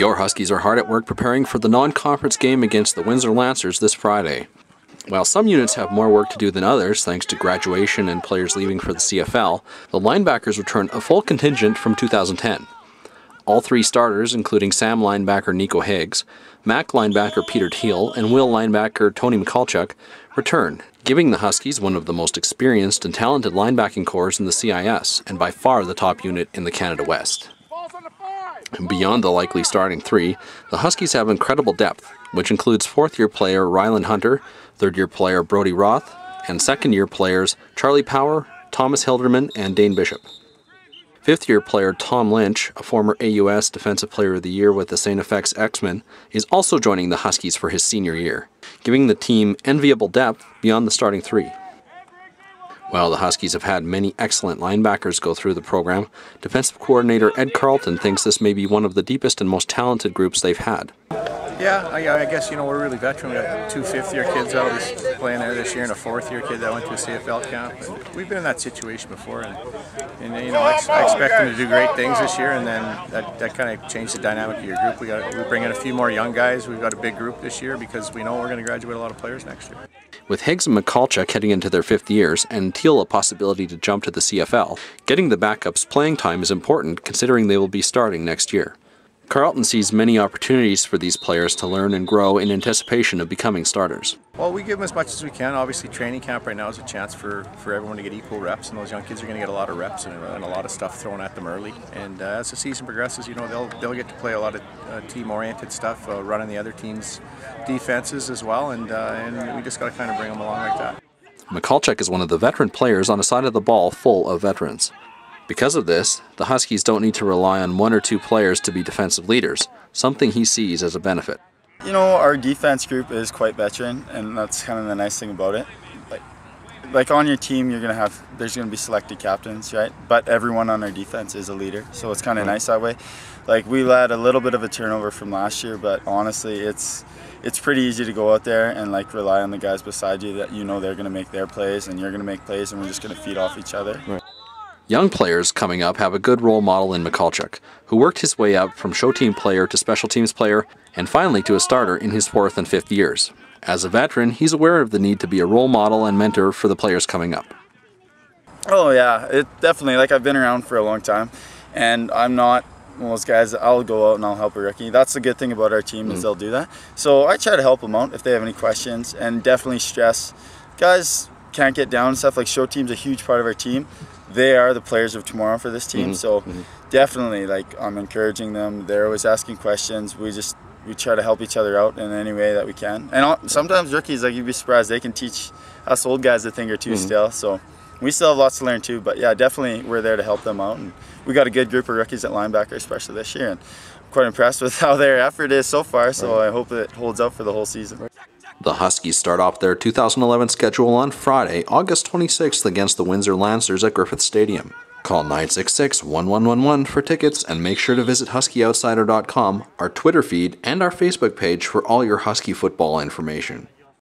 Your Huskies are hard at work preparing for the non-conference game against the Windsor Lancers this Friday. While some units have more work to do than others, thanks to graduation and players leaving for the CFL, the linebackers return a full contingent from 2010. All three starters, including Sam linebacker Nico Higgs, Mac linebacker Peter Thiel, and Will linebacker Tony Mikulchuk, return, giving the Huskies one of the most experienced and talented linebacking corps in the CIS, and by far the top unit in the Canada West. And beyond the likely starting three, the Huskies have incredible depth, which includes fourth-year player Rylan Hunter, third-year player Brody Roth, and second-year players Charlie Power, Thomas Hilderman, and Dane Bishop. Fifth-year player Tom Lynch, a former AUS Defensive Player of the Year with the St. FX X-Men, is also joining the Huskies for his senior year, giving the team enviable depth beyond the starting three. While the Huskies have had many excellent linebackers go through the program, defensive coordinator Ed Carlton thinks this may be one of the deepest and most talented groups they've had. Yeah, I guess, we're really veteran. We got two fifth-year kids out playing there this year and a fourth-year kid that went to a CFL camp. And we've been in that situation before, and I expect them to do great things this year, and then that kind of changed the dynamic of your group. We bring in a few more young guys. We've got a big group this year because we know we're going to graduate a lot of players next year. With Higgs and Mikulchuk heading into their fifth years, and Thiel a possibility to jump to the CFL, getting the backups playing time is important considering they will be starting next year. Carlton sees many opportunities for these players to learn and grow in anticipation of becoming starters. Well, we give them as much as we can. Obviously, training camp right now is a chance for everyone to get equal reps, and those young kids are going to get a lot of reps and a lot of stuff thrown at them early. And as the season progresses, they'll get to play a lot of team-oriented stuff, running the other team's defenses as well, and we just got to kind of bring them along like that. Mikulchuk is one of the veteran players on a side of the ball full of veterans. Because of this, the Huskies don't need to rely on one or two players to be defensive leaders, something he sees as a benefit. Our defense group is quite veteran, and that's kind of the nice thing about it. Like on your team, there's going to be selected captains, right? But everyone on our defense is a leader, so it's kind of nice that way. Like, we had a little bit of a turnover from last year, but honestly, it's pretty easy to go out there and rely on the guys beside you that they're going to make their plays, and you're going to make plays, and we're just going to feed off each other. Right. Young players coming up have a good role model in Mikulchuk, who worked his way up from show team player to special teams player, and finally to a starter in his fourth and fifth years. As a veteran, he's aware of the need to be a role model and mentor for the players coming up. Oh yeah, it definitely. I've been around for a long time, and I'm not one of those guys that I'll go out and I'll help a rookie. That's the good thing about our team is they'll do that. So I try to help them out if they have any questions, and definitely stress guys can't get down and stuff. Like, show team's a huge part of our team. They are the players of tomorrow for this team, so definitely, I'm encouraging them. They're always asking questions. We try to help each other out in any way that we can. And sometimes rookies, you'd be surprised, they can teach us old guys a thing or two still. So we still have lots to learn too. But yeah, definitely we're there to help them out. And we got a good group of rookies at linebacker, especially this year. And I'm quite impressed with how their effort is so far. So I hope it holds up for the whole season. The Huskies start off their 2011 schedule on Friday, August 26th against the Windsor Lancers at Griffith Stadium. Call 966-1111 for tickets, and make sure to visit HuskyOutsider.com, our Twitter feed, and our Facebook page for all your Husky football information.